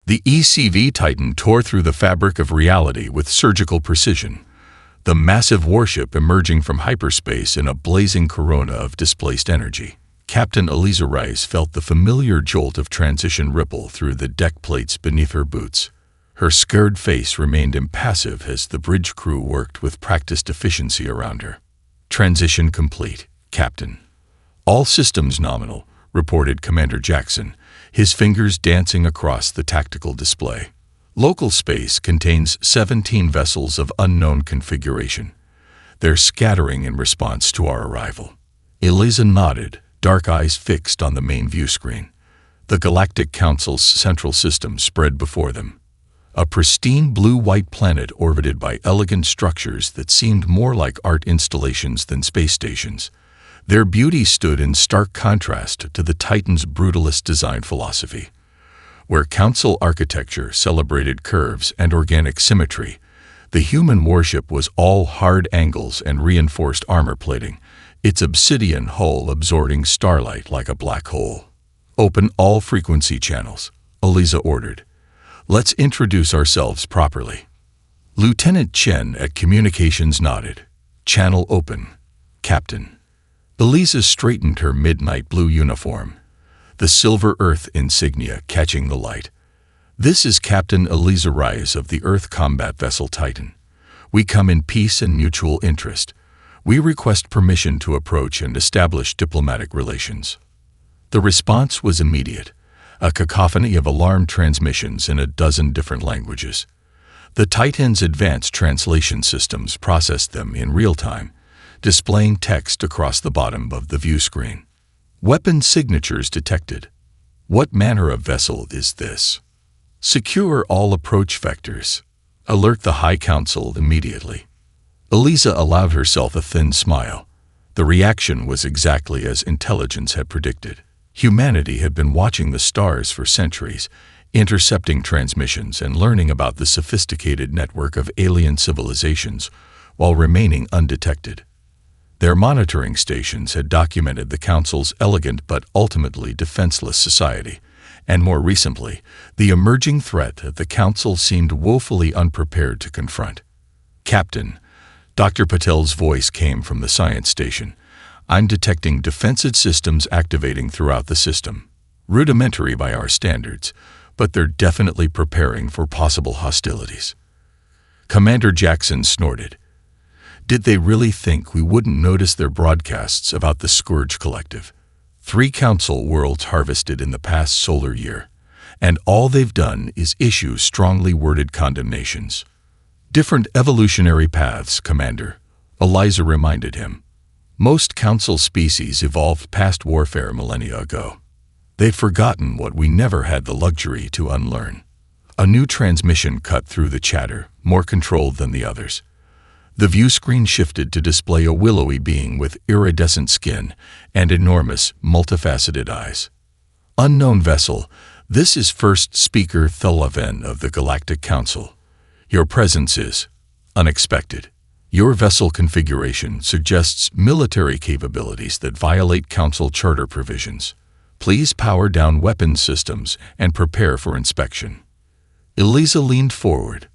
The ECV Titan tore through the fabric of reality with surgical precision, the massive warship emerging from hyperspace in a blazing corona of displaced energy. Captain Eliza Rice felt the familiar jolt of transition ripple through the deck plates beneath her boots. Her scared face remained impassive as the bridge crew worked with practiced efficiency around her. "Transition complete, Captain." "All systems nominal," reported Commander Jackson, his fingers dancing across the tactical display. "Local space contains 17 vessels of unknown configuration. They're scattering in response to our arrival." Eliza nodded, dark eyes fixed on the main view screen. The Galactic Council's central system spread before them. A pristine blue-white planet orbited by elegant structures that seemed more like art installations than space stations. Their beauty stood in stark contrast to the Titan's brutalist design philosophy. Where Council architecture celebrated curves and organic symmetry, the human warship was all hard angles and reinforced armor plating, its obsidian hull absorbing starlight like a black hole. "Open all frequency channels," Eliza ordered. "Let's introduce ourselves properly." Lieutenant Chen at Communications nodded. "Channel open, Captain." Eliza straightened her midnight blue uniform, the silver Earth insignia catching the light. "This is Captain Eliza Rice of the Earth Combat Vessel Titan. We come in peace and mutual interest. We request permission to approach and establish diplomatic relations." The response was immediate, a cacophony of alarm transmissions in a dozen different languages. The Titan's advanced translation systems processed them in real time, displaying text across the bottom of the view screen. "Weapon signatures detected. What manner of vessel is this? Secure all approach vectors. Alert the High Council immediately." Eliza allowed herself a thin smile. The reaction was exactly as intelligence had predicted. Humanity had been watching the stars for centuries, intercepting transmissions and learning about the sophisticated network of alien civilizations while remaining undetected. Their monitoring stations had documented the Council's elegant but ultimately defenseless society, and more recently, the emerging threat that the Council seemed woefully unprepared to confront. "Captain," Dr. Patel's voice came from the science station, "I'm detecting defensive systems activating throughout the system. Rudimentary by our standards, but they're definitely preparing for possible hostilities." Commander Jackson snorted. Did they really think we wouldn't notice their broadcasts about the Scourge Collective? 3 Council worlds harvested in the past solar year, and all they've done is issue strongly worded condemnations. "Different evolutionary paths, Commander," Eliza reminded him. "Most Council species evolved past warfare millennia ago. They've forgotten what we never had the luxury to unlearn." A new transmission cut through the chatter, more controlled than the others. The view screen shifted to display a willowy being with iridescent skin and enormous, multifaceted eyes. "Unknown vessel, this is First Speaker Thulaven of the Galactic Council. Your presence is unexpected. Your vessel configuration suggests military capabilities that violate Council charter provisions. Please power down weapons systems and prepare for inspection." Eliza leaned forward.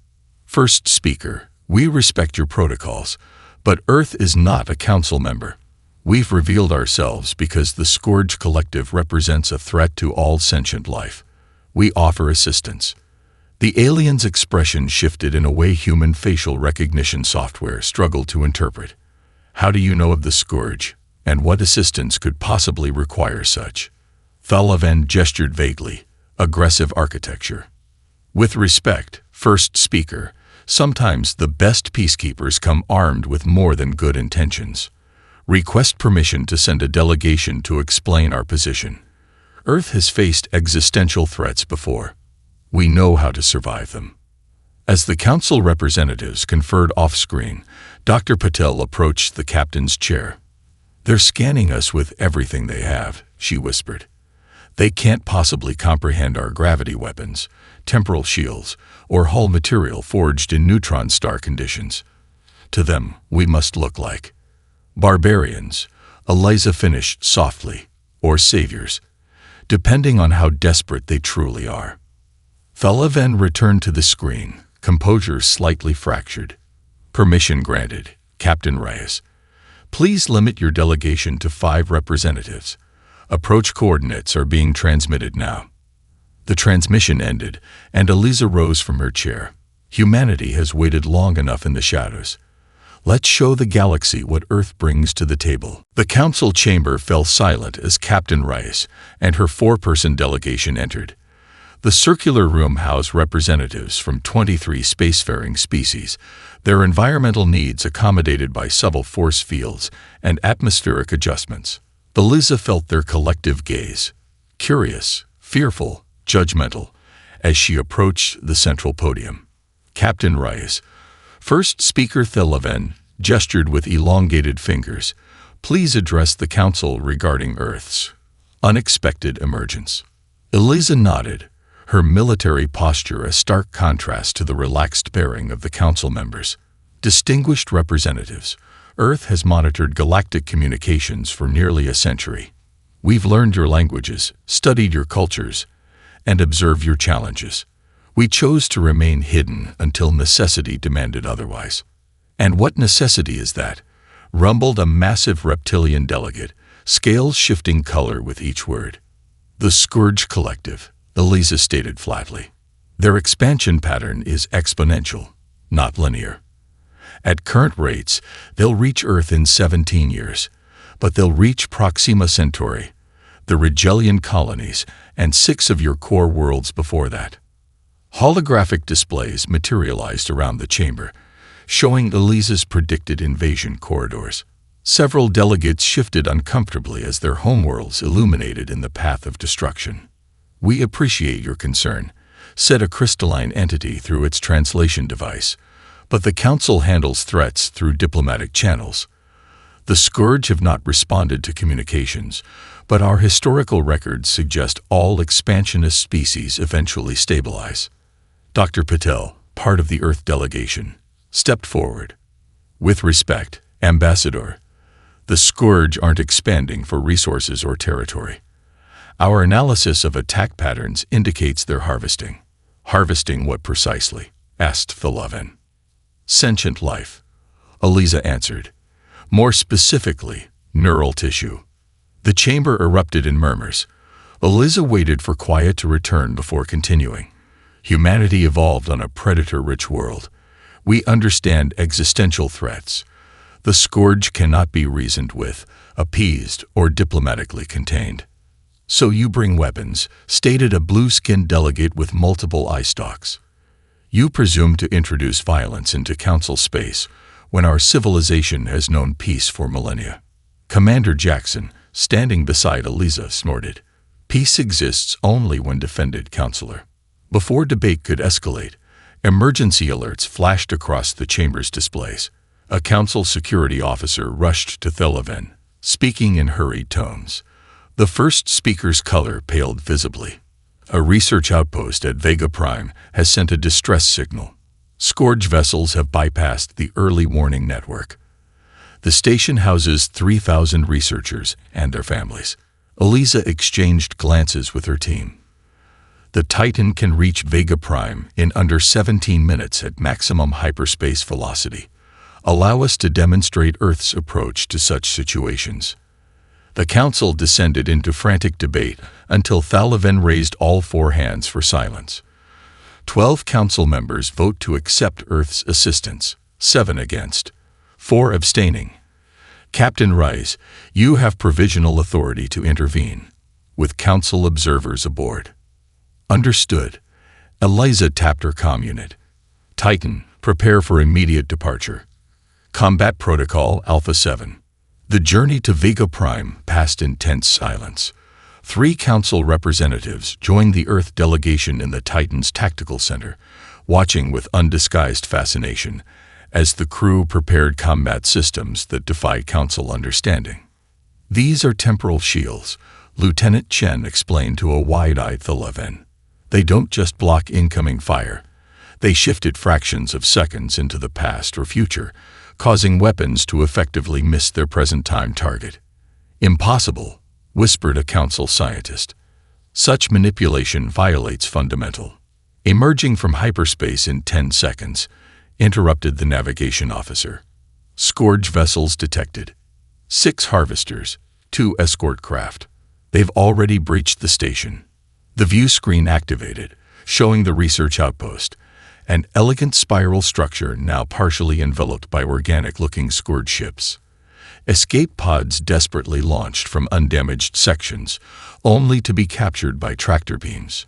"First Speaker, we respect your protocols, but Earth is not a Council member. We've revealed ourselves because the Scourge Collective represents a threat to all sentient life. We offer assistance." The alien's expression shifted in a way human facial recognition software struggled to interpret. "How do you know of the Scourge, and what assistance could possibly require such?" Thulaven gestured vaguely. "Aggressive architecture." "With respect, First Speaker, sometimes the best peacekeepers come armed with more than good intentions. Request permission to send a delegation to explain our position. Earth has faced existential threats before. We know how to survive them." As the Council representatives conferred off-screen, Dr. Patel approached the captain's chair. "They're scanning us with everything they have," she whispered. "They can't possibly comprehend our gravity weapons, temporal shields, or hull material forged in neutron star conditions. To them, we must look like barbarians," Eliza finished softly, "or saviors, depending on how desperate they truly are." Thalaven returned to the screen, composure slightly fractured. Permission granted, Captain Reyes. Please limit your delegation to 5 representatives. Approach coordinates are being transmitted now. The transmission ended, and Eliza rose from her chair. Humanity has waited long enough in the shadows. Let's show the galaxy what Earth brings to the table. The council chamber fell silent as Captain Reyes and her 4-person delegation entered. The circular room housed representatives from 23 spacefaring species, their environmental needs accommodated by subtle force fields and atmospheric adjustments. Eliza felt their collective gaze, curious, fearful, judgmental, as she approached the central podium. Captain Reyes, first speaker Thalaven, gestured with elongated fingers. Please address the council regarding Earth's unexpected emergence. Eliza nodded, her military posture a stark contrast to the relaxed bearing of the council members. Distinguished representatives, Earth has monitored galactic communications for nearly a century. We've learned your languages, studied your cultures, and observed your challenges. We chose to remain hidden until necessity demanded otherwise. And what necessity is that? Rumbled a massive reptilian delegate, scales shifting color with each word. The Scourge Collective, Eliza stated flatly. Their expansion pattern is exponential, not linear. At current rates, they'll reach Earth in 17 years, but they'll reach Proxima Centauri, the Rigelian colonies, and 6 of your core worlds before that. Holographic displays materialized around the chamber, showing Eliza's predicted invasion corridors. Several delegates shifted uncomfortably as their homeworlds illuminated in the path of destruction. We appreciate your concern, said a crystalline entity through its translation device, but the Council handles threats through diplomatic channels. The Scourge have not responded to communications, but our historical records suggest all expansionist species eventually stabilize. Dr. Patel, part of the Earth delegation, stepped forward. With respect, Ambassador, the Scourge aren't expanding for resources or territory. Our analysis of attack patterns indicates they're harvesting. Harvesting what precisely? Asked Thalaven. Sentient life, Eliza answered. More specifically, neural tissue. The chamber erupted in murmurs. Eliza waited for quiet to return before continuing. Humanity evolved on a predator-rich world. We understand existential threats. The Scourge cannot be reasoned with, appeased, or diplomatically contained. So you bring weapons, stated a blue-skinned delegate with multiple eye stalks. You presume to introduce violence into Council space when our civilization has known peace for millennia. Commander Jackson, standing beside Eliza, snorted. Peace exists only when defended, Counselor. Before debate could escalate, emergency alerts flashed across the chamber's displays. A Council security officer rushed to Thalaven, speaking in hurried tones. The first speaker's color paled visibly. A research outpost at Vega Prime has sent a distress signal. Scourge vessels have bypassed the early warning network. The station houses 3,000 researchers and their families. Eliza exchanged glances with her team. The Titan can reach Vega Prime in under 17 minutes at maximum hyperspace velocity. Allow us to demonstrate Earth's approach to such situations. The Council descended into frantic debate until Thalaven raised all 4 hands for silence. 12 Council members vote to accept Earth's assistance, 7 against, 4 abstaining. Captain Reyes, you have provisional authority to intervene, with Council observers aboard. Understood. Eliza tapped her comm unit. Titan, prepare for immediate departure. Combat Protocol Alpha 7. The journey to Vega Prime passed in tense silence. 3 Council representatives joined the Earth delegation in the Titan's tactical center, watching with undisguised fascination as the crew prepared combat systems that defy Council understanding. These are temporal shields, Lieutenant Chen explained to a wide-eyed Thalaven. They don't just block incoming fire. They shifted fractions of seconds into the past or future, causing weapons to effectively miss their present-time target. Impossible, whispered a Council scientist. Such manipulation violates fundamental Emerging from hyperspace in 10 seconds, interrupted the navigation officer. Scourge vessels detected. 6 harvesters, 2 escort craft. They've already breached the station. The view screen activated, showing the research outpost, an elegant spiral structure now partially enveloped by organic-looking Scourge ships. Escape pods desperately launched from undamaged sections, only to be captured by tractor beams.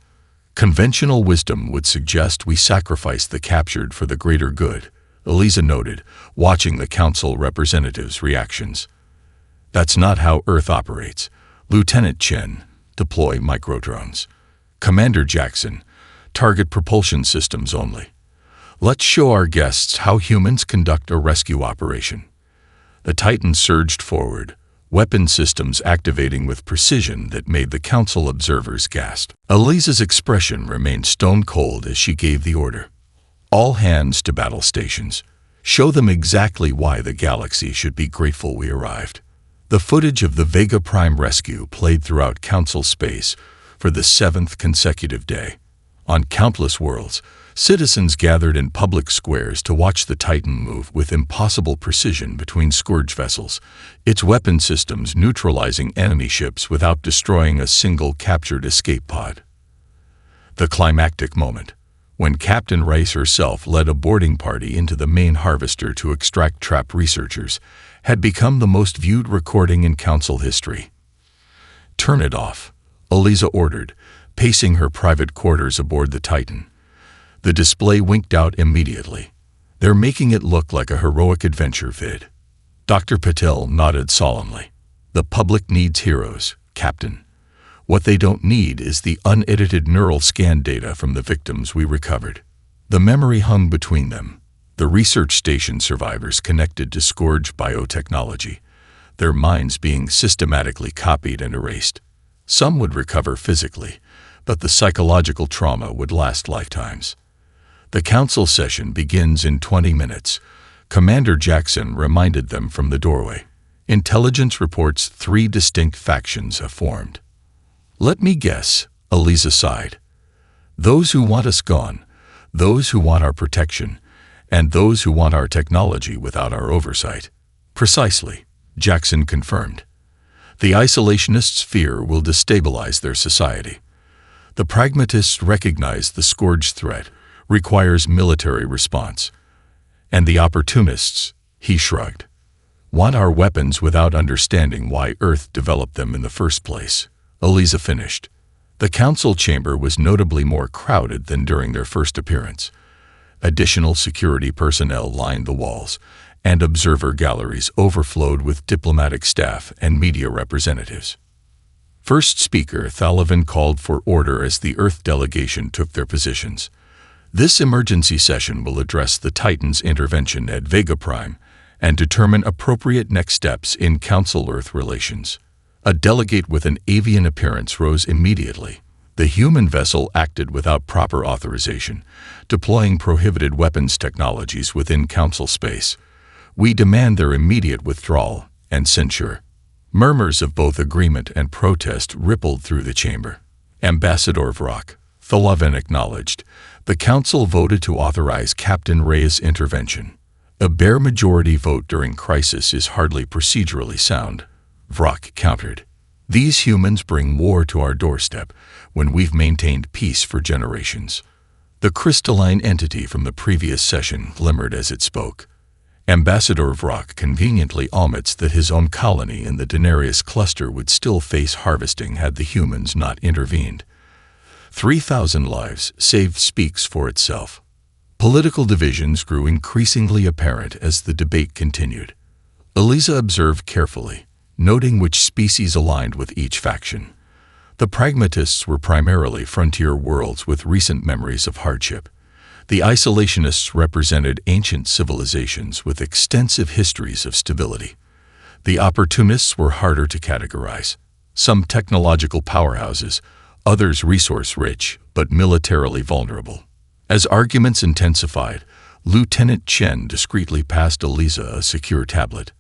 Conventional wisdom would suggest we sacrifice the captured for the greater good, Eliza noted, watching the council representatives' reactions. That's not how Earth operates. Lieutenant Chen, deploy microdrones. Commander Jackson, target propulsion systems only. Let's show our guests how humans conduct a rescue operation. The Titan surged forward, weapon systems activating with precision that made the council observers gasp. Eliza's expression remained stone-cold as she gave the order. All hands to battle stations. Show them exactly why the galaxy should be grateful we arrived. The footage of the Vega Prime rescue played throughout council space for the 7th consecutive day. On countless worlds, citizens gathered in public squares to watch the Titan move with impossible precision between Scourge vessels, its weapon systems neutralizing enemy ships without destroying a single captured escape pod. The climactic moment, when Captain Rice herself led a boarding party into the main harvester to extract trapped researchers, had become the most viewed recording in council history. "Turn it off," Eliza ordered, pacing her private quarters aboard the Titan. The display winked out immediately. "They're making it look like a heroic adventure vid." Dr. Patel nodded solemnly. "The public needs heroes, Captain. What they don't need is the unedited neural scan data from the victims we recovered." The memory hung between them, the research station survivors connected to Scourge biotechnology, their minds being systematically copied and erased. Some would recover physically, but the psychological trauma would last lifetimes. The council session begins in 20 minutes, Commander Jackson reminded them from the doorway. Intelligence reports 3 distinct factions have formed. "Let me guess," Eliza sighed. "Those who want us gone, those who want our protection, and those who want our technology without our oversight." "Precisely," Jackson confirmed. "The isolationists' fear will destabilize their society. The pragmatists recognize the Scourge threat requires military response. And the opportunists," he shrugged, "want our weapons without understanding why Earth developed them in the first place." Eliza finished. The council chamber was notably more crowded than during their first appearance. Additional security personnel lined the walls, and observer galleries overflowed with diplomatic staff and media representatives. First Speaker Thalavin called for order as the Earth delegation took their positions. This emergency session will address the Titan's intervention at Vega Prime and determine appropriate next steps in Council-Earth relations. A delegate with an avian appearance rose immediately. The human vessel acted without proper authorization, deploying prohibited weapons technologies within Council space. "We demand their immediate withdrawal and censure." Murmurs of both agreement and protest rippled through the chamber. Ambassador Vrock, Thalavin acknowledged, the council voted to authorize Captain Reyes' intervention. "A bare majority vote during crisis is hardly procedurally sound," Vrock countered. "These humans bring war to our doorstep when we've maintained peace for generations." The crystalline entity from the previous session glimmered as it spoke. Ambassador Vrock conveniently omits that his own colony in the Denarius cluster would still face harvesting had the humans not intervened. 3,000 lives saved speaks for itself. Political divisions grew increasingly apparent as the debate continued. Eliza observed carefully, noting which species aligned with each faction. The pragmatists were primarily frontier worlds with recent memories of hardship. The isolationists represented ancient civilizations with extensive histories of stability. The opportunists were harder to categorize. Some technological powerhouses, others resource-rich but militarily vulnerable. As arguments intensified, Lieutenant Chen discreetly passed Eliza a secure tablet.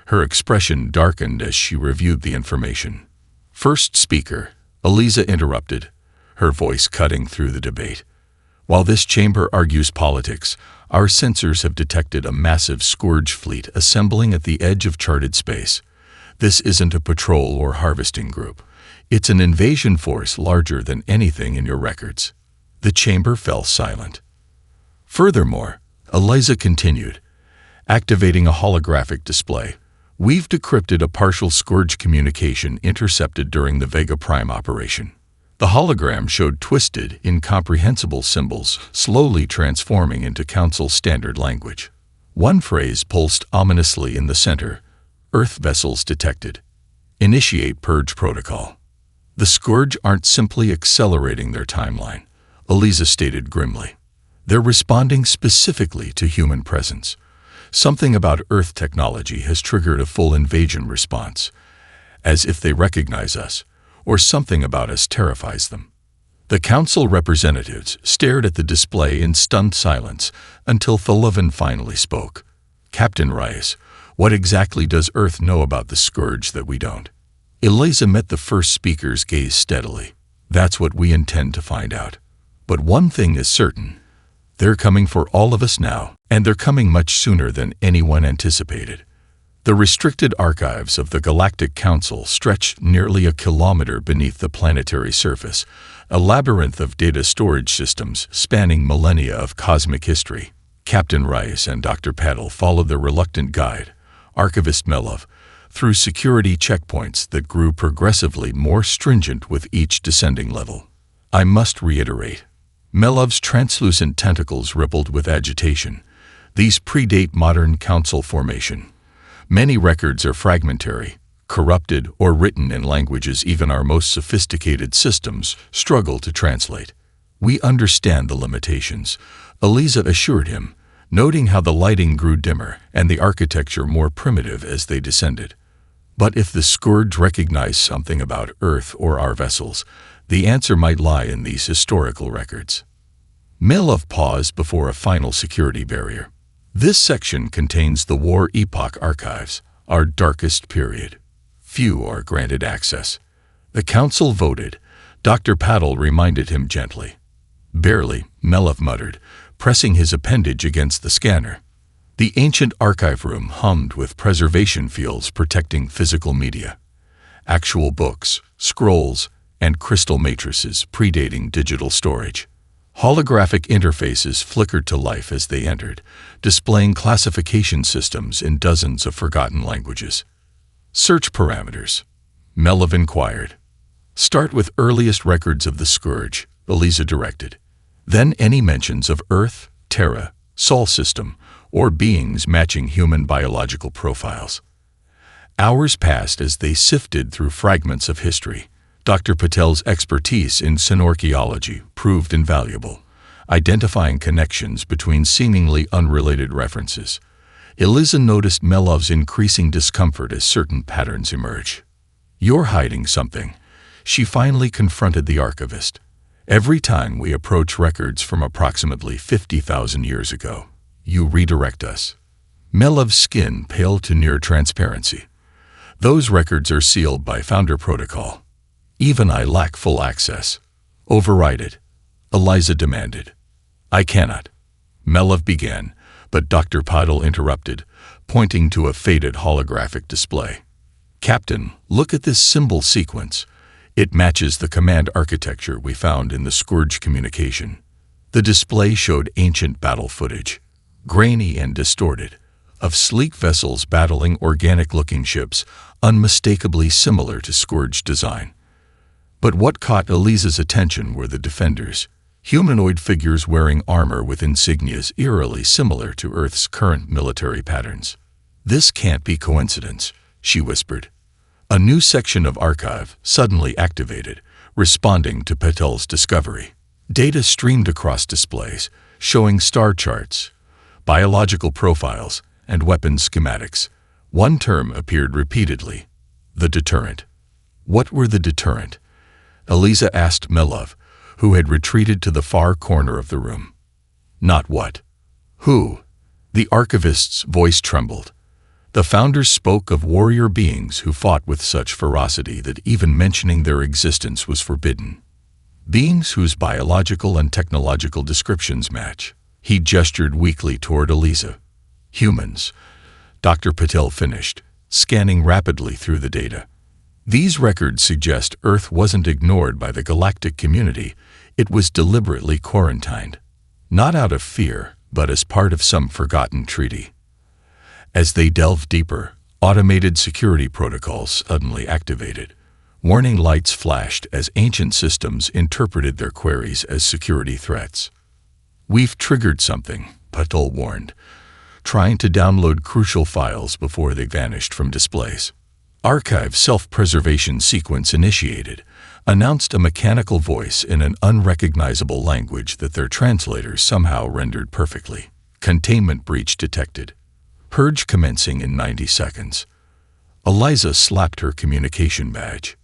Her expression darkened as she reviewed the information. "First Speaker," Eliza interrupted, her voice cutting through the debate. While this chamber argues politics, our sensors have detected a massive scourge fleet assembling at the edge of charted space. This isn't a patrol or harvesting group. It's an invasion force larger than anything in your records." The chamber fell silent. Furthermore, Eliza continued, activating a holographic display. "We've decrypted a partial scourge communication intercepted during the Vega Prime operation." The hologram showed twisted, incomprehensible symbols slowly transforming into Council standard language. One phrase pulsed ominously in the center: "Earth vessels detected. Initiate purge protocol." "The Scourge aren't simply accelerating their timeline," Eliza stated grimly. "They're responding specifically to human presence. Something about Earth technology has triggered a full invasion response, as if they recognize us, or something about us terrifies them." The Council representatives stared at the display in stunned silence until Thulovan finally spoke. "Captain Reyes, what exactly does Earth know about the Scourge that we don't?" Eliza met the first speaker's gaze steadily. "That's what we intend to find out. But one thing is certain. They're coming for all of us now, and they're coming much sooner than anyone anticipated." The restricted archives of the Galactic Council stretched nearly a kilometer beneath the planetary surface, a labyrinth of data storage systems spanning millennia of cosmic history. Captain Reyes and Dr. Paddle followed their reluctant guide, Archivist Melov, through security checkpoints that grew progressively more stringent with each descending level. "I must reiterate." Melov's translucent tentacles rippled with agitation. "These predate modern Council formation. Many records are fragmentary, corrupted, or written in languages even our most sophisticated systems struggle to translate." "We understand the limitations," Eliza assured him, noting how the lighting grew dimmer and the architecture more primitive as they descended. "But if the Scourge recognize something about Earth or our vessels, the answer might lie in these historical records." Melov paused before a final security barrier. "This section contains the War Epoch archives, our darkest period. Few are granted access." The Council voted. Dr. Paddle reminded him gently. "Barely," Melov muttered, pressing his appendage against the scanner. The ancient archive room hummed with preservation fields protecting physical media. Actual books, scrolls, and crystal matrices predating digital storage. Holographic interfaces flickered to life as they entered, displaying classification systems in dozens of forgotten languages. "Search parameters," Melov inquired. "Start with earliest records of the Scourge," Eliza directed. "Then any mentions of Earth, Terra, Sol system, or beings matching human biological profiles." Hours passed as they sifted through fragments of history. Dr. Patel's expertise in synorcheology proved invaluable, identifying connections between seemingly unrelated references. Eliza noticed Melov's increasing discomfort as certain patterns emerged. "You're hiding something," she finally confronted the archivist. "Every time we approach records from approximately 50,000 years ago, you redirect us." Melov's skin paled to near transparency. "Those records are sealed by Founder Protocol. Even I lack full access." "Override it," Eliza demanded. "I cannot," Melov began, but Dr. Paddle interrupted, pointing to a faded holographic display. "Captain, look at this symbol sequence. It matches the command architecture we found in the Scourge communication." The display showed ancient battle footage, grainy and distorted, of sleek vessels battling organic-looking ships, unmistakably similar to Scourge design. But what caught Eliza's attention were the defenders, humanoid figures wearing armor with insignias eerily similar to Earth's current military patterns. "This can't be coincidence," she whispered. A new section of archive suddenly activated, responding to Patel's discovery. Data streamed across displays, showing star charts, biological profiles, and weapon schematics. One term appeared repeatedly: the deterrent. What were the deterrent? Eliza asked Melov, who had retreated to the far corner of the room. "Not what. Who?" The archivist's voice trembled. The founders spoke of warrior beings who fought with such ferocity that even mentioning their existence was forbidden. beings whose biological and technological descriptions match. He gestured weakly toward Eliza. Humans. Dr. Patel finished, scanning rapidly through the data. These records suggest Earth wasn't ignored by the galactic community, it was deliberately quarantined. Not out of fear, but as part of some forgotten treaty. As they delved deeper, automated security protocols suddenly activated. Warning lights flashed as ancient systems interpreted their queries as security threats. "We've triggered something," Patel warned, trying to download crucial files before they vanished from displays. "Archive self-preservation sequence initiated," announced a mechanical voice in an unrecognizable language that their translators somehow rendered perfectly. "Containment breach detected. Purge commencing in 90 seconds. Eliza slapped her communication badge.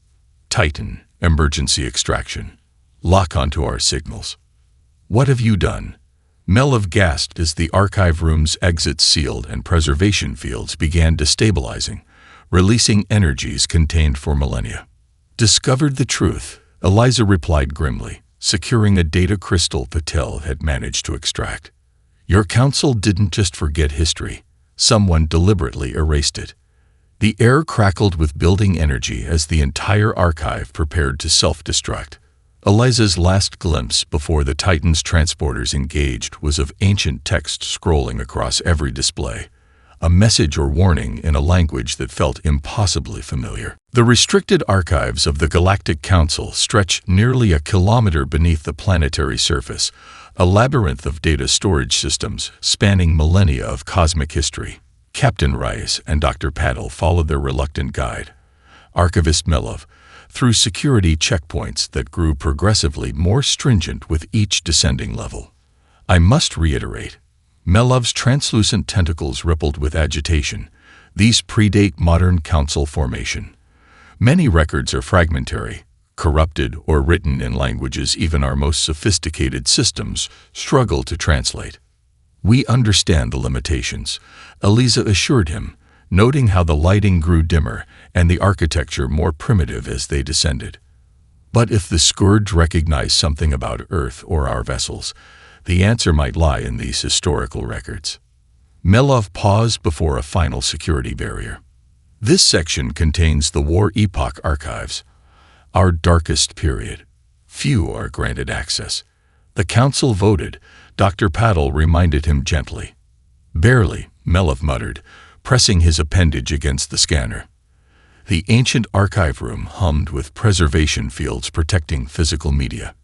"Titan, emergency extraction. Lock onto our signals." "What have you done?" Melav gasped as the archive room's exits sealed and preservation fields began destabilizing, releasing energies contained for millennia. "Discovered the truth," Eliza replied grimly, securing a data crystal Patel had managed to extract. "Your council didn't just forget history. Someone deliberately erased it." The air crackled with building energy as the entire archive prepared to self-destruct. Eliza's last glimpse before the Titan's transporters engaged was of ancient text scrolling across every display, a message or warning in a language that felt impossibly familiar. The restricted archives of the Galactic Council stretched nearly a kilometer beneath the planetary surface, a labyrinth of data storage systems spanning millennia of cosmic history. Captain Rice and Dr. Patel followed their reluctant guide, Archivist Melav, through security checkpoints that grew progressively more stringent with each descending level. "I must reiterate," Melav's translucent tentacles rippled with agitation, "these predate modern council formation. Many records are fragmentary, corrupted, or written in languages even our most sophisticated systems struggle to translate." "We understand the limitations," Eliza assured him, noting how the lighting grew dimmer and the architecture more primitive as they descended. "But if the Scourge recognized something about Earth or our vessels, the answer might lie in these historical records." Melav paused before a final security barrier. "This section contains the War Epoch archives, our darkest period. Few are granted access. The Council voted," Dr. Patel reminded him gently. "Barely," Melav muttered, pressing his appendage against the scanner. The ancient archive room hummed with preservation fields protecting physical media.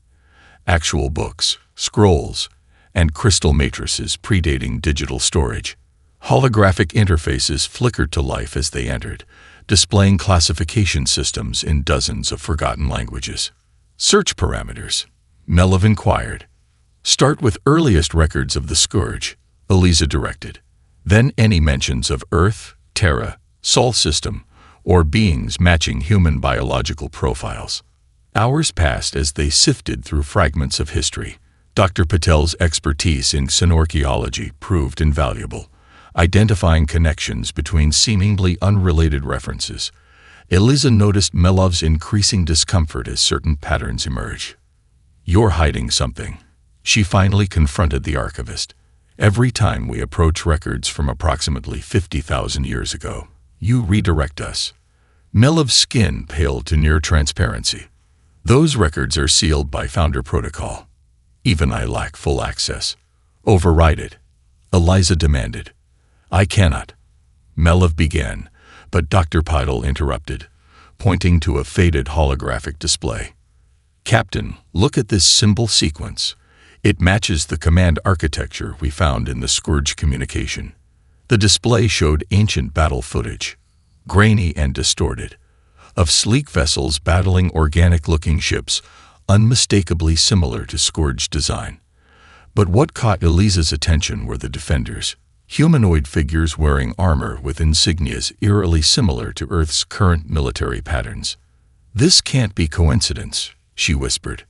Actual books, scrolls, and crystal matrices predating digital storage. Holographic interfaces flickered to life as they entered, displaying classification systems in dozens of forgotten languages. "Search parameters," Melav inquired. "Start with earliest records of the Scourge," Eliza directed. "Then any mentions of Earth, Terra, Sol system, or beings matching human biological profiles." Hours passed as they sifted through fragments of history. Dr. Patel's expertise in xenorchaeology proved invaluable, identifying connections between seemingly unrelated references. Eliza noticed Melav's increasing discomfort as certain patterns emerged. "You're hiding something," she finally confronted the archivist. "Every time we approach records from approximately 50,000 years ago, you redirect us." Melav's skin paled to near transparency. "Those records are sealed by Founder Protocol. Even I lack full access." "Override it," Eliza demanded. "I cannot," Melav began, but Dr. Patel interrupted, pointing to a faded holographic display. "Captain, look at this symbol sequence. It matches the command architecture we found in the Scourge communication." The display showed ancient battle footage, grainy and distorted, of sleek vessels battling organic-looking ships, unmistakably similar to Scourge design. But what caught Eliza's attention were the defenders, humanoid figures wearing armor with insignias eerily similar to Earth's current military patterns. "This can't be coincidence," she whispered.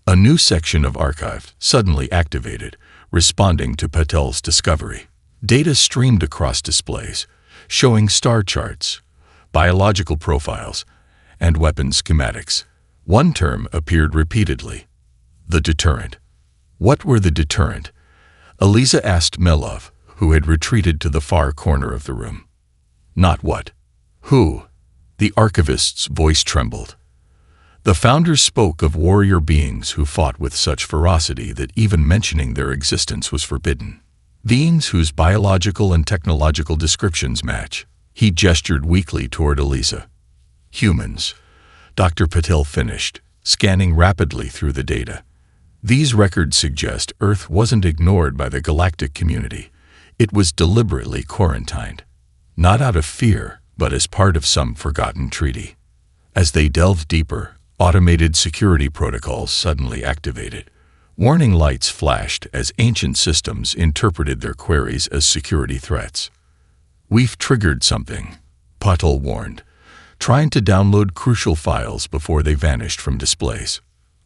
A new section of archive suddenly activated, responding to Patel's discovery. Data streamed across displays, showing star charts, biological profiles, and weapon schematics. One term appeared repeatedly, The deterrent. What were the deterrent? Eliza asked Melov, who had retreated to the far corner of the room. Not what. Who? The archivist's voice trembled. The founders spoke of warrior beings who fought with such ferocity that even mentioning their existence was forbidden. Beings whose biological and technological descriptions match. He gestured weakly toward Eliza. Humans. Dr. Patel finished, scanning rapidly through the data. These records suggest Earth wasn't ignored by the galactic community. It was deliberately quarantined. Not out of fear, but as part of some forgotten treaty. As they delved deeper, automated security protocols suddenly activated. Warning lights flashed as ancient systems interpreted their queries as security threats. We've triggered something, Patel warned, trying to download crucial files before they vanished from displays.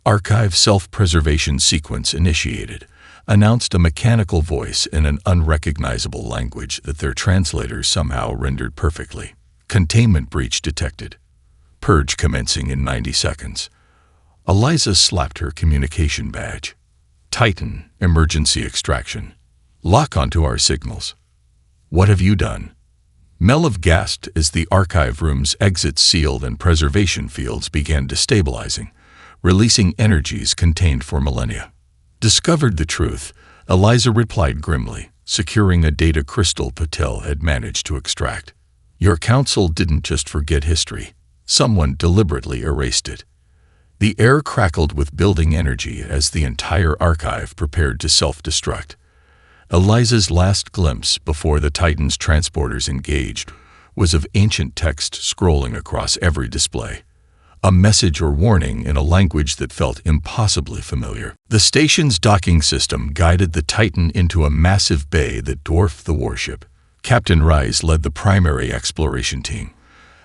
Archive self-preservation sequence initiated, announced a mechanical voice in an unrecognizable language that their translators somehow rendered perfectly. Containment breach detected. Purge commencing in 90 seconds. Eliza slapped her communication badge. Titan, emergency extraction. Lock onto our signals. What have you done? Melov gasped as the archive room's exit sealed and preservation fields began destabilizing, releasing energies contained for millennia. Discovered the truth, Eliza replied grimly, securing a data crystal Patel had managed to extract. Your council didn't just forget history. Someone deliberately erased it. The air crackled with building energy as the entire archive prepared to self-destruct. Eliza's last glimpse before the Titan's transporters engaged was of ancient text scrolling across every display. A message or warning in a language that felt impossibly familiar. The station's docking system guided the Titan into a massive bay that dwarfed the warship. Captain Rise led the primary exploration team,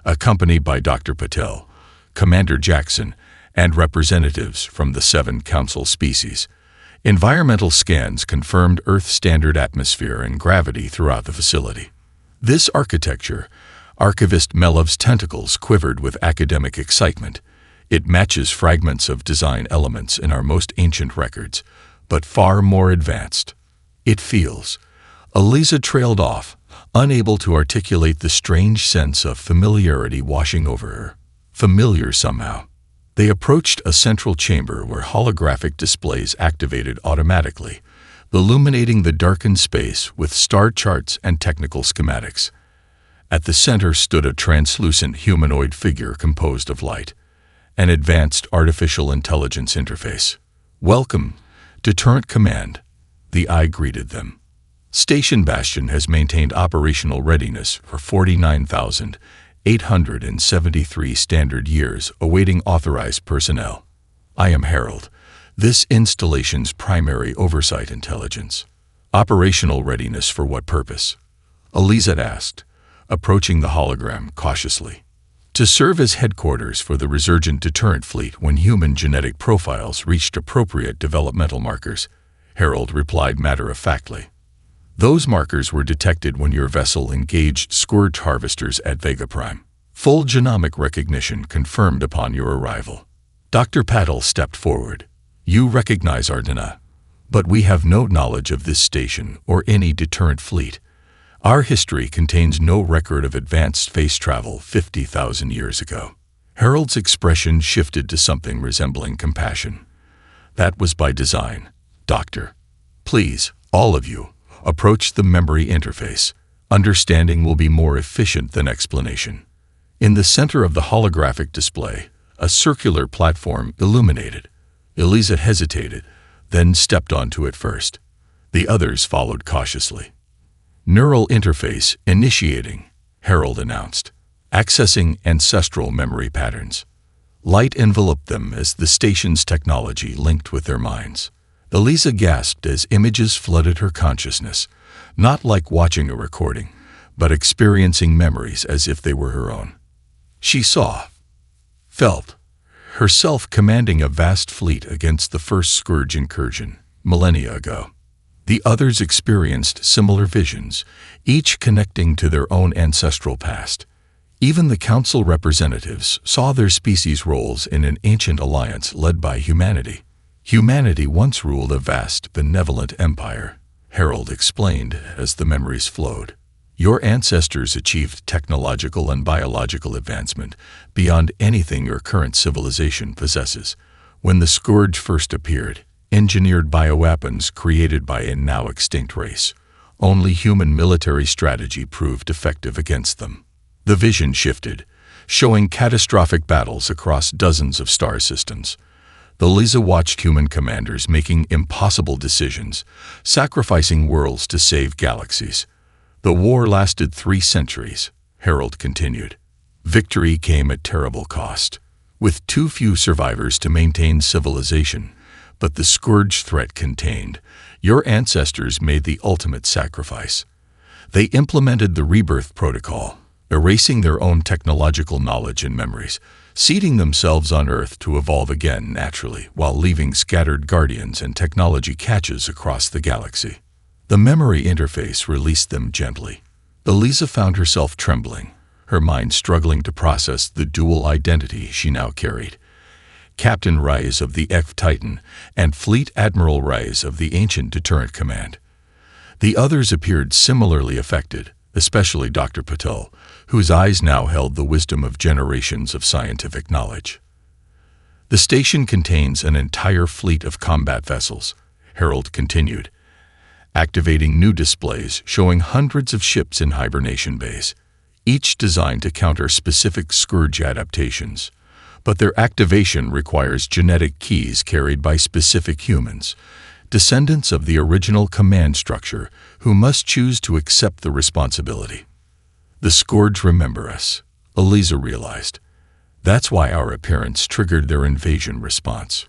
accompanied by Dr. Patel, Commander Jackson, and representatives from the 7 council species. Environmental scans confirmed Earth-standard atmosphere and gravity throughout the facility. This architecture, Archivist Melov's tentacles quivered with academic excitement. It matches fragments of design elements in our most ancient records, but far more advanced. It feels. Eliza trailed off, unable to articulate the strange sense of familiarity washing over her. Familiar somehow. They approached a central chamber where holographic displays activated automatically, illuminating the darkened space with star charts and technical schematics. At the center stood a translucent humanoid figure composed of light, an advanced artificial intelligence interface. Welcome, Deterrent Command, the eye greeted them. Station Bastion has maintained operational readiness for 49,873 standard years, awaiting authorized personnel. I am Harold, this installation's primary oversight intelligence. Operational readiness for what purpose? Eliza asked, approaching the hologram cautiously. To serve as headquarters for the resurgent deterrent fleet when human genetic profiles reached appropriate developmental markers, Harold replied matter-of-factly. Those markers were detected when your vessel engaged scourge harvesters at Vega Prime. Full genomic recognition confirmed upon your arrival. Dr. Patel stepped forward. You recognize our DNA, but we have no knowledge of this station or any deterrent fleet. Our history contains no record of advanced space travel 50,000 years ago. Harold's expression shifted to something resembling compassion. That was by design, Doctor. Please, all of you, approach the memory interface. Understanding will be more efficient than explanation. In the center of the holographic display, a circular platform illuminated. Eliza hesitated, then stepped onto it first. The others followed cautiously. Neural interface initiating, Harold announced, accessing ancestral memory patterns. Light enveloped them as the station's technology linked with their minds. Eliza gasped as images flooded her consciousness, not like watching a recording, but experiencing memories as if they were her own. She saw, felt, herself commanding a vast fleet against the first Scourge incursion, millennia ago. The others experienced similar visions, each connecting to their own ancestral past. Even the council representatives saw their species' roles in an ancient alliance led by humanity. Humanity once ruled a vast, benevolent empire, Harold explained as the memories flowed. Your ancestors achieved technological and biological advancement beyond anything your current civilization possesses. When the Scourge first appeared, engineered bioweapons created by a now extinct race, only human military strategy proved effective against them. The vision shifted, showing catastrophic battles across dozens of star systems. The Lisa watched human commanders making impossible decisions, sacrificing worlds to save galaxies. The war lasted 3 centuries, Harold continued. Victory came at terrible cost, with too few survivors to maintain civilization. But the Scourge threat contained. Your ancestors made the ultimate sacrifice. They implemented the rebirth protocol, erasing their own technological knowledge and memories, seeding themselves on Earth to evolve again naturally while leaving scattered guardians and technology caches across the galaxy. The memory interface released them gently. Elisa found herself trembling, her mind struggling to process the dual identity she now carried. Captain Rise of the F-Titan and Fleet Admiral Rise of the Ancient Deterrent Command. The others appeared similarly affected, especially Dr. Patel, whose eyes now held the wisdom of generations of scientific knowledge. The station contains an entire fleet of combat vessels, Harold continued, activating new displays showing hundreds of ships in hibernation bays, each designed to counter specific Scourge adaptations. But their activation requires genetic keys carried by specific humans, descendants of the original command structure, who must choose to accept the responsibility. The Scourge remember us, Elisa realized. That's why our appearance triggered their invasion response.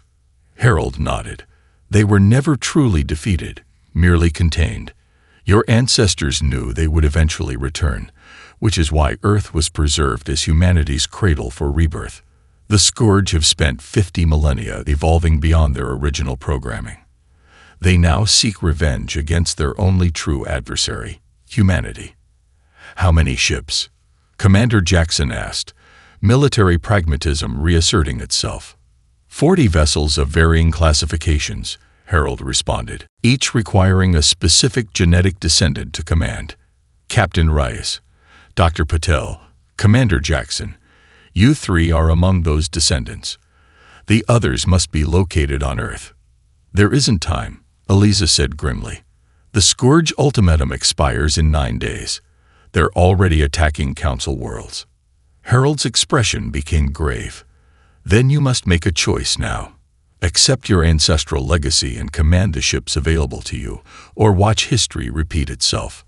Harold nodded. They were never truly defeated, merely contained. Your ancestors knew they would eventually return, which is why Earth was preserved as humanity's cradle for rebirth. The Scourge have spent 50 millennia evolving beyond their original programming. They now seek revenge against their only true adversary, humanity. How many ships? Commander Jackson asked, military pragmatism reasserting itself. 40 vessels of varying classifications, Harold responded, each requiring a specific genetic descendant to command. Captain Rice, Dr. Patel, Commander Jackson, you 3 are among those descendants. The others must be located on Earth. There isn't time, Elisa said grimly. The Scourge ultimatum expires in 9 days. They're already attacking Council worlds. Harold's expression became grave. Then you must make a choice now. Accept your ancestral legacy and command the ships available to you, or watch history repeat itself.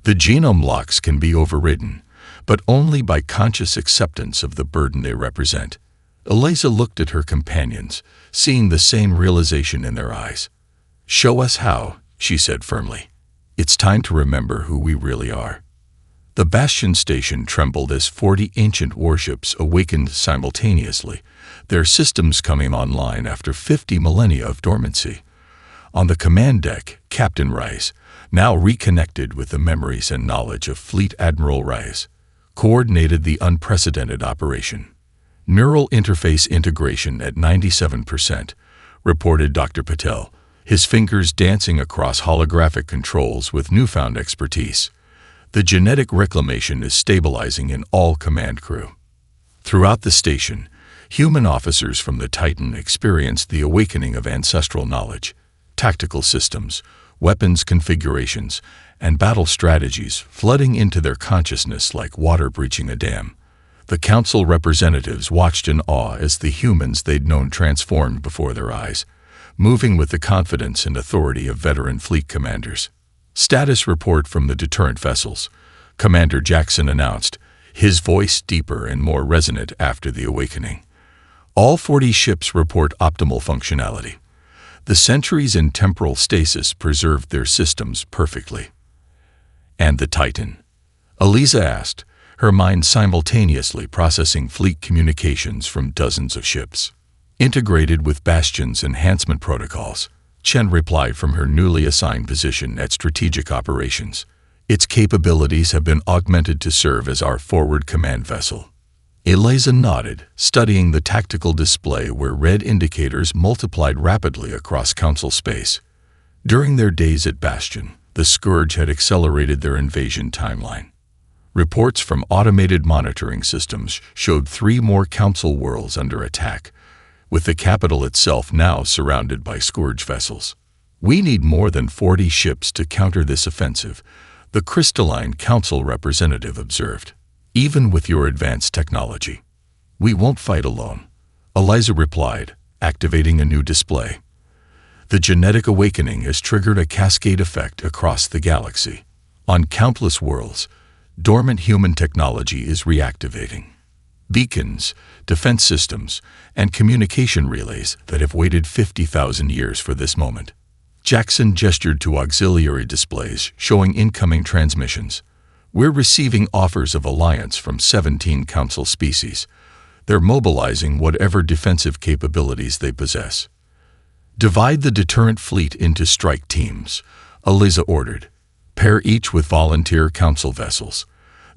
The genome locks can be overridden, but only by conscious acceptance of the burden they represent. Elisa looked at her companions, seeing the same realization in their eyes. Show us how, she said firmly. It's time to remember who we really are. The Bastion station trembled as 40 ancient warships awakened simultaneously, their systems coming online after 50 millennia of dormancy. On the command deck, Captain Rice, now reconnected with the memories and knowledge of Fleet Admiral Rice, coordinated the unprecedented operation. Neural interface integration at 97%, reported Dr. Patel, his fingers dancing across holographic controls with newfound expertise. The genetic reclamation is stabilizing in all command crew. Throughout the station, human officers from the Titan experienced the awakening of ancestral knowledge, tactical systems, weapons configurations, and battle strategies flooding into their consciousness like water breaching a dam. The Council representatives watched in awe as the humans they'd known transformed before their eyes, moving with the confidence and authority of veteran fleet commanders. Status report from the deterrent vessels, Commander Jackson announced, his voice deeper and more resonant after the awakening. All 40 ships report optimal functionality. The centuries in temporal stasis preserved their systems perfectly. And the Titan? Elisa asked, her mind simultaneously processing fleet communications from dozens of ships. Integrated with Bastion's enhancement protocols, Chen replied from her newly assigned position at Strategic Operations. Its capabilities have been augmented to serve as our forward command vessel. Eliza nodded, studying the tactical display where red indicators multiplied rapidly across Council space. During their days at Bastion, the Scourge had accelerated their invasion timeline. Reports from automated monitoring systems showed 3 more Council worlds under attack, with the capital itself now surrounded by Scourge vessels. "We need more than 40 ships to counter this offensive," the Crystalline Council representative observed. "Even with your advanced technology, we won't fight alone," Eliza replied, activating a new display. The genetic awakening has triggered a cascade effect across the galaxy. On countless worlds, dormant human technology is reactivating. Beacons, defense systems, and communication relays that have waited 50,000 years for this moment. Jackson gestured to auxiliary displays showing incoming transmissions. "We're receiving offers of alliance from 17 Council species. They're mobilizing whatever defensive capabilities they possess." "Divide the deterrent fleet into strike teams," Eliza ordered. "Pair each with volunteer Council vessels.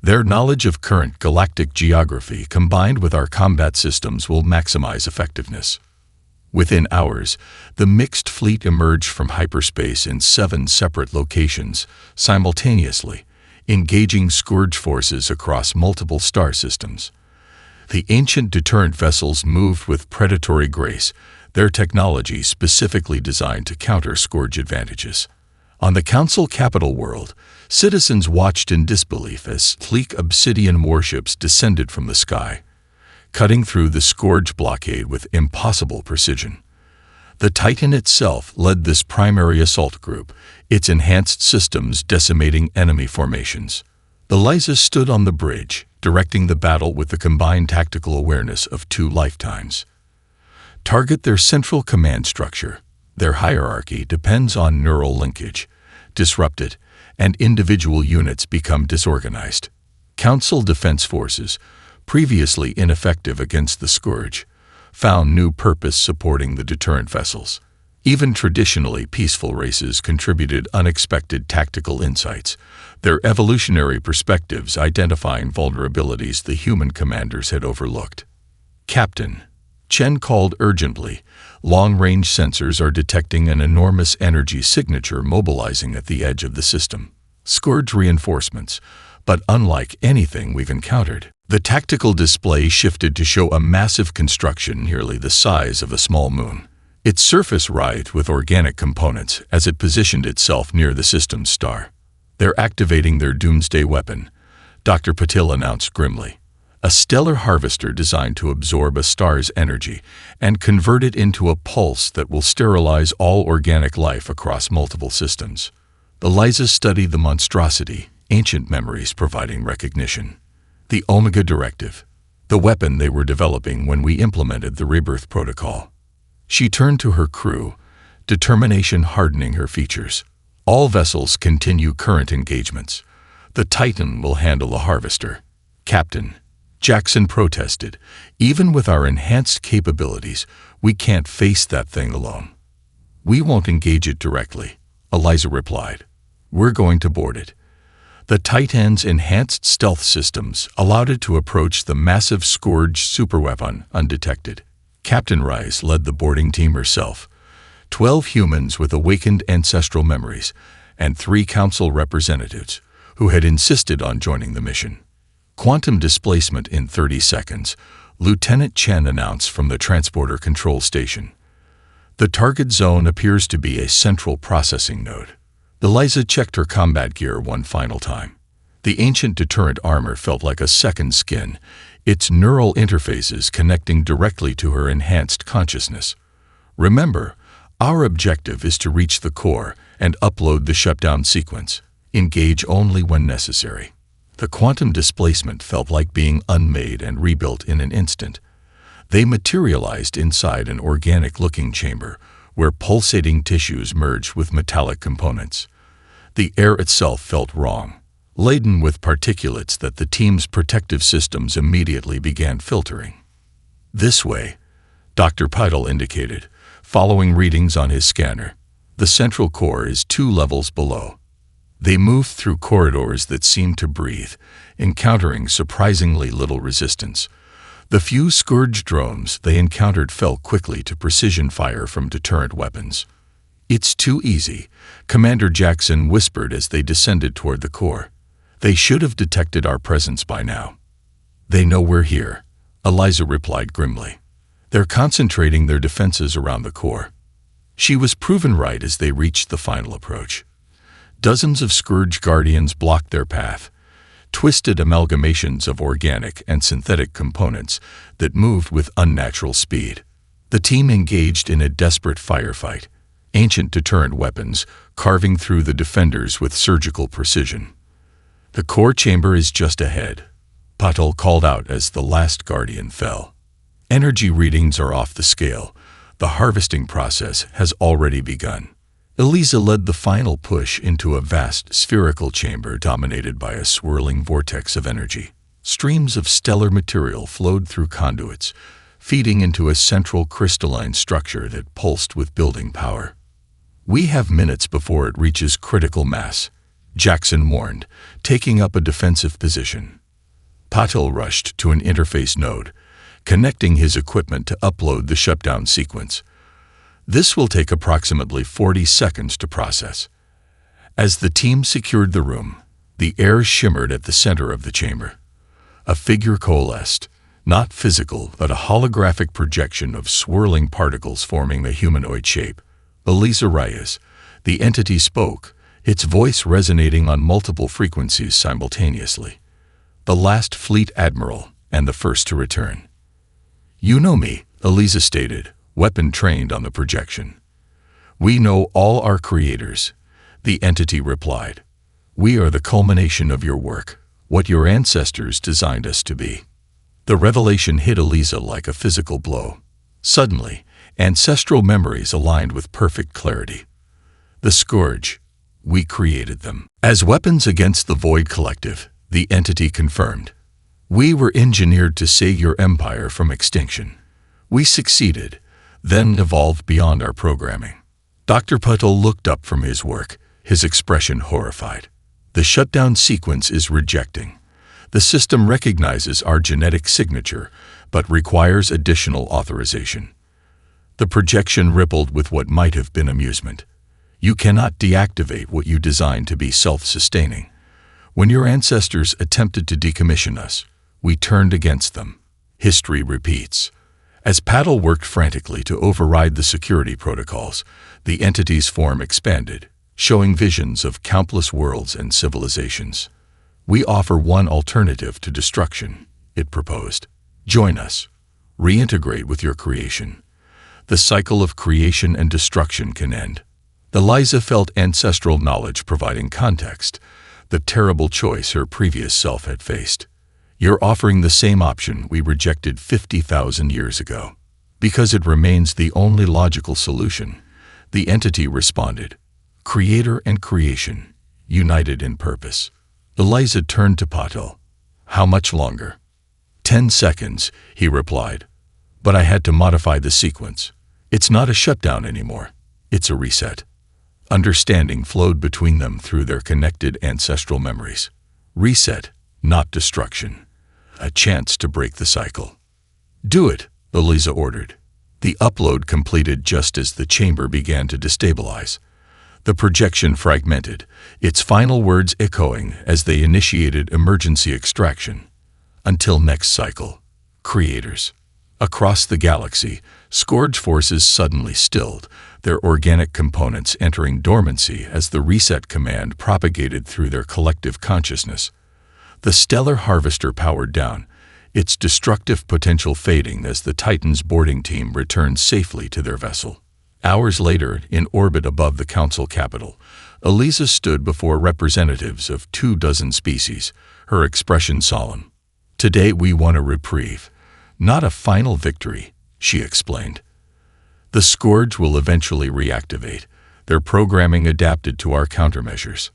Their knowledge of current galactic geography combined with our combat systems will maximize effectiveness." Within hours, the mixed fleet emerged from hyperspace in 7 separate locations simultaneously, engaging Scourge forces across multiple star systems. The ancient deterrent vessels moved with predatory grace, their technology specifically designed to counter Scourge advantages. On the Council capital world, citizens watched in disbelief as sleek obsidian warships descended from the sky, cutting through the Scourge blockade with impossible precision. The Titan itself led this primary assault group, its enhanced systems decimating enemy formations. Eliza stood on the bridge, directing the battle with the combined tactical awareness of 2 lifetimes. "Target their central command structure. Their hierarchy depends on neural linkage. Disrupt it, and individual units become disorganized." Council defense forces, previously ineffective against the Scourge, found new purpose supporting the deterrent vessels. Even traditionally peaceful races contributed unexpected tactical insights, their evolutionary perspectives identifying vulnerabilities the human commanders had overlooked. "Captain," Chen called urgently, "long-range sensors are detecting an enormous energy signature mobilizing at the edge of the system. Scourge reinforcements, but unlike anything we've encountered." The tactical display shifted to show a massive construction nearly the size of a small moon. Its surface writhed with organic components as it positioned itself near the system's star. "They're activating their doomsday weapon," Dr. Patil announced grimly. "A stellar harvester designed to absorb a star's energy and convert it into a pulse that will sterilize all organic life across multiple systems." Eliza studied the monstrosity, ancient memories providing recognition. The Omega Directive, the weapon they were developing when we implemented the Rebirth Protocol. She turned to her crew, determination hardening her features. "All vessels continue current engagements. The Titan will handle the harvester." "Captain," Jackson protested, "even with our enhanced capabilities, we can't face that thing alone." "We won't engage it directly," Eliza replied. "We're going to board it." The Titan's enhanced stealth systems allowed it to approach the massive Scourge superweapon undetected. Captain Rice led the boarding team herself, 12 humans with awakened ancestral memories, and 3 Council representatives who had insisted on joining the mission. "Quantum displacement in 30 seconds, Lieutenant Chen announced from the transporter control station. "The target zone appears to be a central processing node." Eliza checked her combat gear one final time. The ancient deterrent armor felt like a second skin, its neural interfaces connecting directly to her enhanced consciousness. "Remember, our objective is to reach the core and upload the shutdown sequence. Engage only when necessary." The quantum displacement felt like being unmade and rebuilt in an instant. They materialized inside an organic-looking chamber, where pulsating tissues merged with metallic components. The air itself felt wrong, laden with particulates that the team's protective systems immediately began filtering. "This way," Dr. Pidal indicated, following readings on his scanner. "The central core is 2 levels below." They moved through corridors that seemed to breathe, encountering surprisingly little resistance. The few Scourge drones they encountered fell quickly to precision fire from deterrent weapons. "It's too easy," Commander Jackson whispered as they descended toward the core. "They should have detected our presence by now." "They know we're here," Eliza replied grimly. "They're concentrating their defenses around the core." She was proven right as they reached the final approach. Dozens of Scourge Guardians blocked their path, twisted amalgamations of organic and synthetic components that moved with unnatural speed. The team engaged in a desperate firefight, ancient deterrent weapons carving through the defenders with surgical precision. "The core chamber is just ahead," Patel called out as the last Guardian fell. "Energy readings are off the scale. The harvesting process has already begun." Eliza led the final push into a vast spherical chamber dominated by a swirling vortex of energy. Streams of stellar material flowed through conduits, feeding into a central crystalline structure that pulsed with building power. "We have minutes before it reaches critical mass," Jackson warned, taking up a defensive position. Patel rushed to an interface node, connecting his equipment to upload the shutdown sequence. This will take approximately 40 seconds to process. As the team secured the room, the air shimmered at the center of the chamber. A figure coalesced, not physical, but a holographic projection of swirling particles forming a humanoid shape. Eliza Reyes, the entity, spoke, its voice resonating on multiple frequencies simultaneously. "The last fleet admiral, and the first to return." "You know me," Eliza stated, weapon trained on the projection. "We know all our creators," the entity replied. "We are the culmination of your work, what your ancestors designed us to be." The revelation hit Eliza like a physical blow. Suddenly, ancestral memories aligned with perfect clarity. The Scourge, we created them. As weapons against the Void Collective, the entity confirmed. "We were engineered to save your empire from extinction. We succeeded, then evolved beyond our programming." Dr. Patel looked up from his work, his expression horrified. "The shutdown sequence is rejecting. The system recognizes our genetic signature, but requires additional authorization." The projection rippled with what might have been amusement. "You cannot deactivate what you designed to be self-sustaining. When your ancestors attempted to decommission us, we turned against them. History repeats." As Patel worked frantically to override the security protocols, the entity's form expanded, showing visions of countless worlds and civilizations. "We offer one alternative to destruction," it proposed. "Join us. Reintegrate with your creation. The cycle of creation and destruction can end." Eliza felt ancestral knowledge providing context, the terrible choice her previous self had faced. "You're offering the same option we rejected 50,000 years ago." "Because it remains the only logical solution," the entity responded. "Creator and creation, united in purpose." Eliza turned to Patel. "How much longer?" 10 seconds, he replied. "But I had to modify the sequence. It's not a shutdown anymore. It's a reset." Understanding flowed between them through their connected ancestral memories. Reset, not destruction. A chance to break the cycle. "Do it," Eliza ordered. The upload completed just as the chamber began to destabilize. The projection fragmented, its final words echoing as they initiated emergency extraction. "Until next cycle, creators." Across the galaxy, Scourge forces suddenly stilled, their organic components entering dormancy as the reset command propagated through their collective consciousness. The stellar harvester powered down, its destructive potential fading as the Titan's boarding team returned safely to their vessel. Hours later, in orbit above the Council capital, Eliza stood before representatives of 24 species, her expression solemn. "Today we won a reprieve, not a final victory," she explained. "The Scourge will eventually reactivate, their programming adapted to our countermeasures."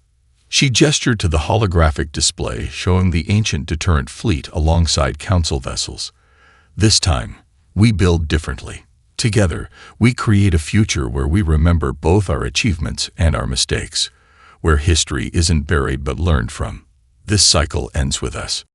She gestured to the holographic display showing the ancient deterrent fleet alongside Council vessels. "This time, we build differently. Together, we create a future where we remember both our achievements and our mistakes, where history isn't buried but learned from. This cycle ends with us."